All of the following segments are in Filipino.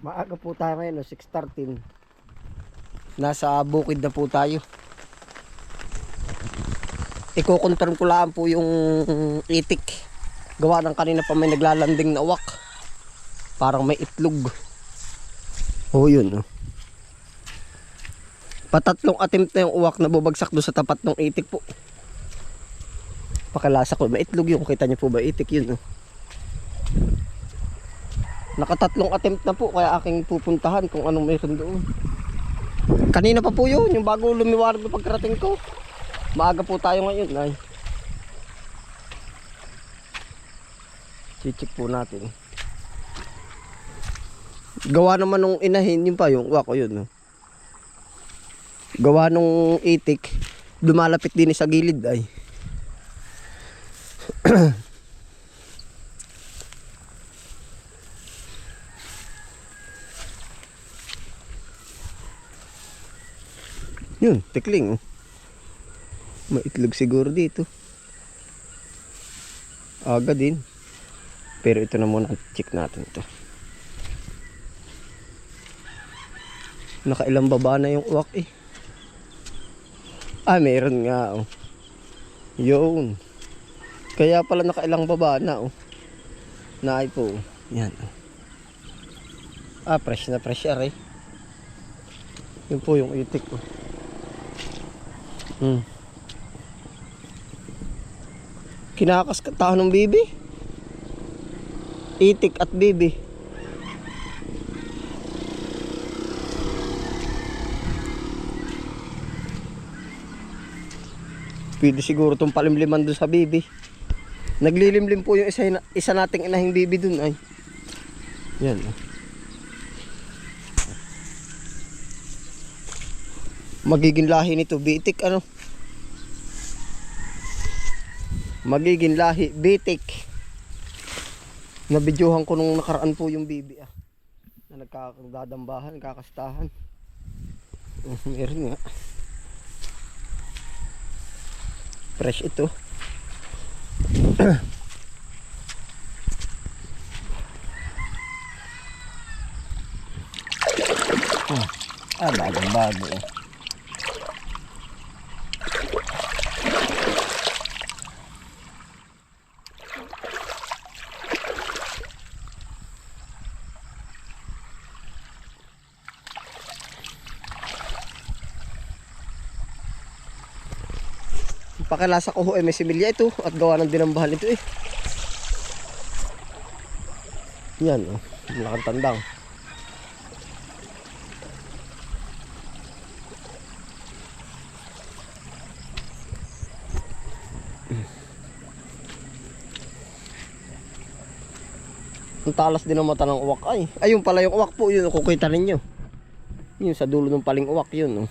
Maaga po tayo ngayon, 6:13. Nasa bukid na po tayo. Iko-confirm ko lang po yung itik. Gawa ng kanina pa may naglalanding na uwak. Parang may itlog. Oh, yun. Patatlong attempt na yung uwak na bubagsak doon sa tapat ng itik po. Pakalasa ko, may itlog yung. Kita niyo po ba itik yun? Nakatatlong attempt na po, kaya aking pupuntahan kung anong mayroon doon. Kanina pa po yun, yung bago lumiwanag na pagkarating ko. Maaga po tayo ngayon ay. Chichik po natin. Gawa naman nung inahin, yun pa yung uwak ko yun. Gawa nung itik, lumalapit din sa gilid ay. Yun, tikling. May itlog siguro dito. Aga din. Pero ito na muna, check natin ito. Nakailang baba na yung uwak eh. Ah, meron nga oh. Yun. Kaya pala nakailang baba na oh. Naay po. Yan oh. Ah, fresh na fresh eh. Yun po yung itik oh. Kinakaskatahan ng bibi. Itik at bibi. Pwede siguro itong palimliman dun sa bibi. Naglilimlim po yung isa nating inahing bibi dun ay. Yan. Magiging lahi nito bitik ano. Magiging lahi bitik. Nabidyohan ko nung nakaraan po yung bibi ah. Na nagkakadadambahan, kakastahan. Meron nga. Fresh ito. Bagong-bago. Pakilasa ko ho ay may similya ito at gawa ng dinambahan ito eh. Yan oh, malaking tandang. Ang talas din ang mata ng uwak ay. Ayun pala yung uwak po, yun kukita ninyo. Yun sa dulo ng paling uwak yun oh.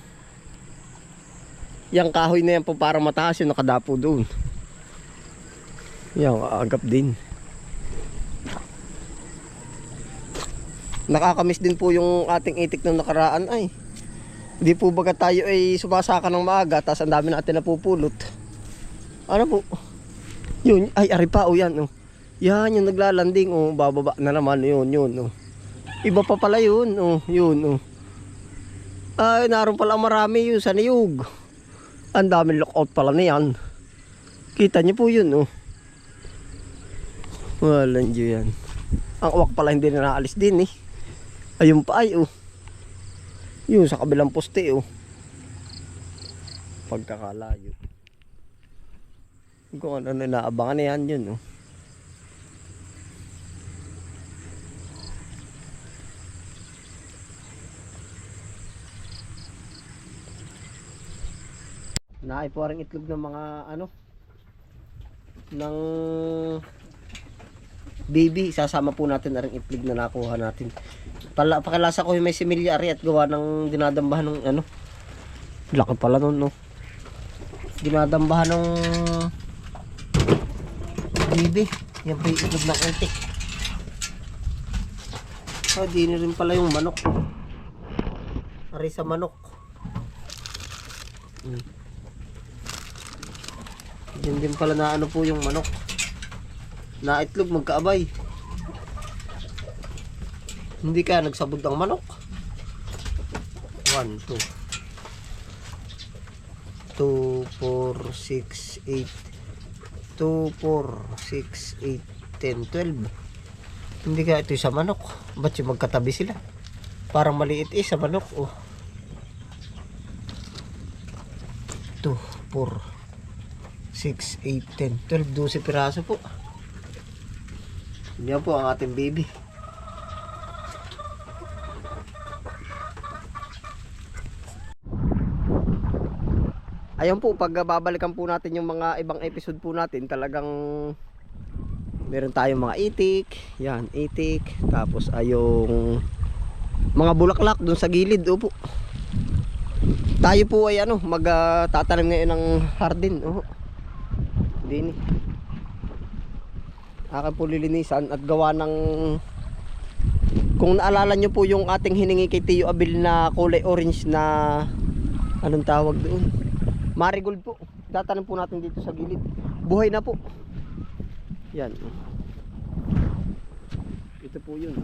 Yang kahoy na yan po para mataas yung nakadapo doon. Yan, agap din. Nakakamiss din po yung ating itik ng nakaraan ay. Hindi po baga tayo ay sumasaka ng maaga, tapos ang dami natin napupulot. Ano po? Yun, ay ari pa o yan oh. Yan yung naglalanding oh, bababa na naman yun oh. Iba pa pala yun oh, yun oh. Ay, naroon pala marami yun sa niyog. Ang daming lookout pala niyan. Kita niyo po yun oh. Walang diyo yan. Ang uwak pala hindi na naalis din eh. Ayun pa ay oh. Yun sa kabilang poste oh. Pagkakalayo. Kung ano na naabangan na yan yun oh. Naay po ring itlog ng mga ano ng baby. Sasama po natin na ring itlog na nakuha natin. Pakilasa ko yung may similya ari at gawa ng dinadambahan ng ano. Laki pala nun no. Dinadambahan ng baby. Yan po yung itlog ng itik. Oh, di rin pala yung manok. Ari sa manok. Yun din pala na ano po yung manok. Na itlog magkaabay. Hindi kaya nagsabod ng manok. 1, 2. 2, 4, 6, 8. 2, 4, 6, 8, 10, 12. Hindi kaya ito sa manok. Ba't yung magkatabi sila? Parang maliit sa manok. Oh. 2, 4, 6, 8, 10, 12, 12 piraso po. Yan po ang ating baby. Ayun po, pag babalikan po natin yung mga ibang episode po natin, talagang meron tayong mga itik. Yan, itik. Tapos ayong mga bulaklak dun sa gilid. Opo. Tayo po ay magtatanim ngayon ng hardin. Dini. Akin po lilinisan at gawa ng, kung naalala nyo po yung ating hiningi kay Tio Abil na kulay orange na, anong tawag doon? Marigold po. Tatanim po natin dito sa gilid. Buhay na po. Yan. Ito po yun.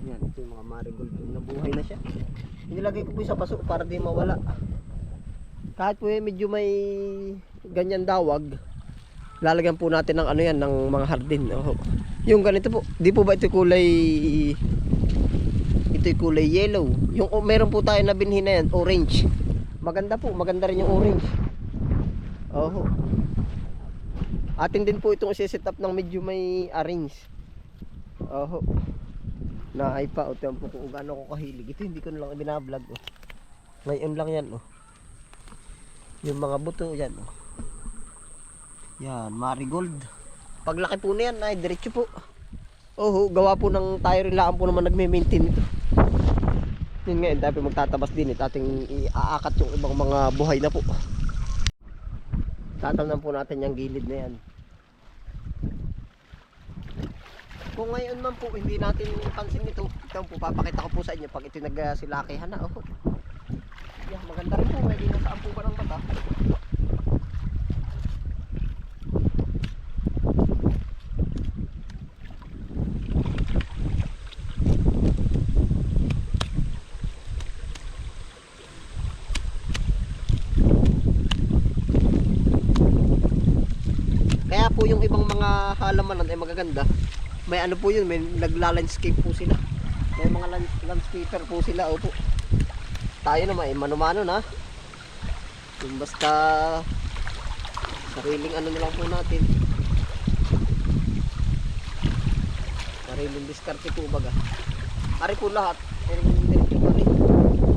Yan, ito yung mga marigold po na buhay na siya. Inilagay ko po sa paso para di mawala. Kahit po medyo may ganyan dawag, lalagyan po natin ng ng mga hardin. Yung ganito po. Di po ba ito kulay, ito'y kulay yellow. Yung meron po tayo na binhi na yan, orange. Maganda po, maganda rin yung orange. Atin din po itong i-set up ng medyo may orange. Naay pa, tiyan po kung gaano ko kahilig. Ito hindi ko na lang ibinablog. Ngayon lang yan. Yung mga buto yan. Yan, marigold. Paglaki po na yan, ay diretso po. Gawa po ng tayo rin lang po naman nagme-maintain ito. Yun ngayon, tayo magtatabas din at ating iaakat yung ibang mga buhay na po. Tatamnan po natin yung gilid na yan. Kung ngayon man po hindi natin pansin ito, ito po papakita ko po sa inyo pag ito nagsilakihan na. Yan, maganda rin po, may dinasaan po ba ng mata. Kaya po yung ibang mga halamanan ay magaganda. May po yun, may nagla-landscape po sila. May mga landscaper po sila. Opo. Tayo naman ay mano-mano na. Yung basta sariling na lang po natin. Sariling diskarte po baga. Ari po lahat.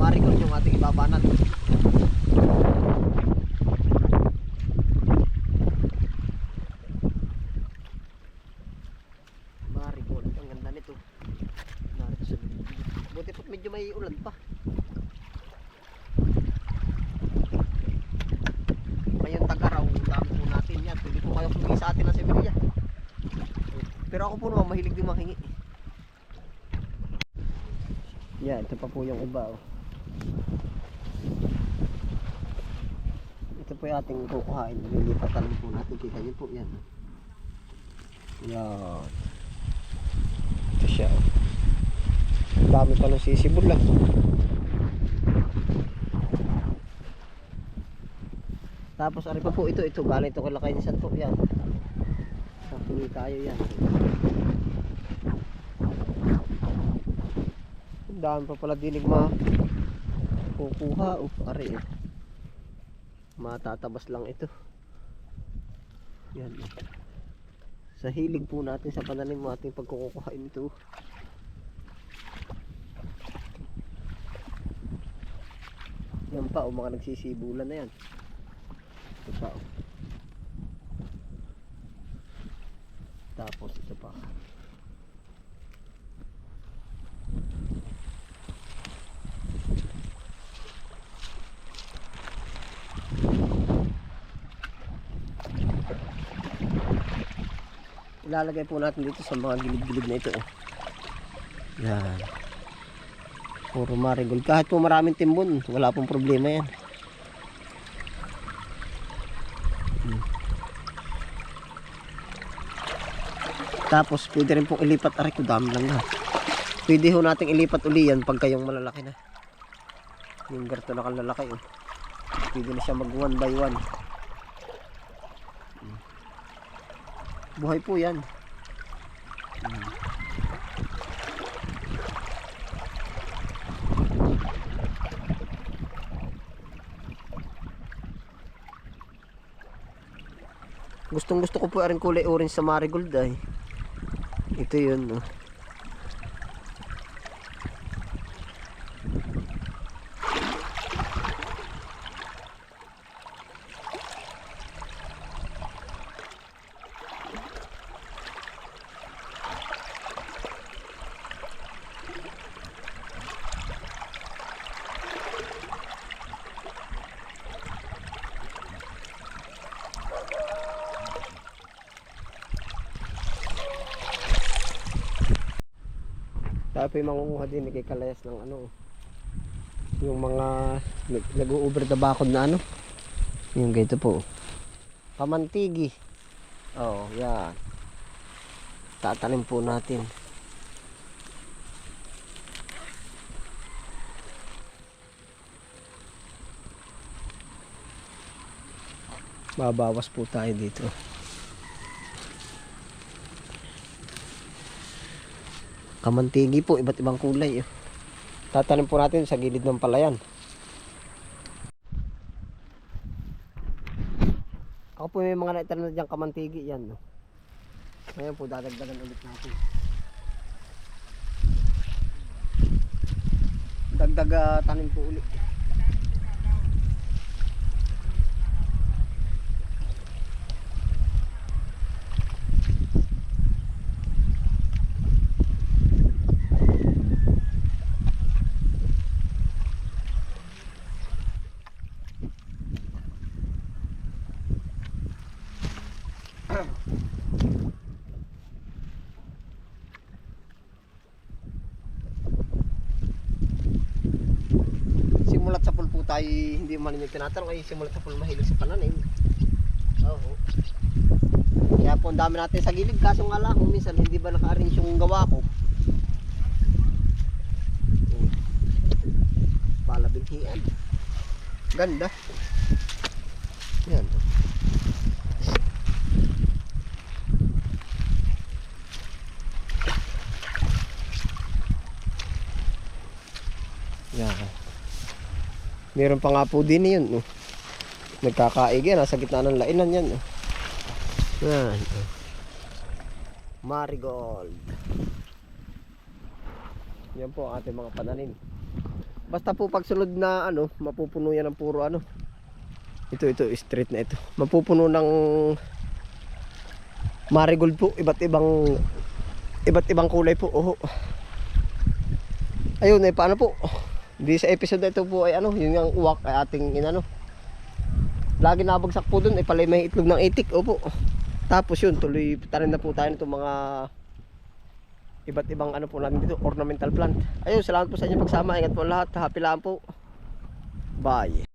Marigold yung ating ibabanan. Buti po medyo may ulan pa. Ngayon tag-araw, dami po natin yan. Pwede po kayo humingi sa atin ng semilya. Pero ako po naman mahilig din mahingi. Yan, ito pa po yung iba. Ito po yung ating kukuhain. Lilipatan po natin. Kita nyo po yan. Yan. Ito siya. Dami pa ng sisibol lang. Tapos ari pa po ito galing ito kay Nisan po yan. Sabi tayo yan. Dami pa pala dinig kukuha. Ari. Matatabas lang ito. Yan. Sa hilig po natin sa pananim mo ating pagkukuhain ito. Yan pa mga nagsisibulan na yan. Ito pa Tapos ito pa. Ilalagay po natin dito sa mga gilid-gilid na ito. Yan. Puro marigold. Kahit po maraming timbon, wala pong problema yan. Tapos pwede rin pong ilipat. Aray ko, dami lang na. Pwede ho nating ilipat uli yan pagka yung malalaki na. Yung ganito na kalalaki oh. Pwede na siya mag 1 by 1. Buhay po yan. Gustong gusto ko po rin kulay orange sa marigold ay. Ito yun no. Tayo po yung mangunguha din kay Kalayas ng ano, yung mga nag-u-over the bakod na ano, yung ganito po kamantigi. Oh yan, tatanim po natin. Babawas po tayo dito. Kamantigi po, iba't ibang kulay. Tatanim po natin sa gilid ng palayan. Ako po may mga naitanim na dyan kamantigi yan. No? Ngayon po dadagdagan ulit natin. Dagdag tanim po ulit. Simulat sa pool po tayo hindi man yung tinatanong ay simulat sa pool mahilig sa pananim. Oo. Kaya po ang dami natin sa gilid kaso nga lang minsan hindi ba naka-arrange yung gawa ko. Palabinhian. Ganda. Yan. Yan. Meron pa nga po din yun. No? Nagkakaig yan. Nasa gitna ng lainan yan. No? Yan. Marigold. Yan po ang ating mga pananim. Basta po pagsunod na ano, mapupuno yan ng puro ano. Ito straight na ito. Mapupuno ng marigold po, iba't ibang kulay po. Oh. Ayun, paano po? Di sa episode na ito po ay ano, yun yung uwak ay ating inano. Lagi nabagsak po dun ay palay may itlog ng itik. Opo. Tapos yun, tuloy tanim na po tayo nitong mga iba't ibang ano po natin dito, ornamental plant. Ayun, salamat po sa inyong pagsama. Ingat po lahat. Happy lang po. Bye.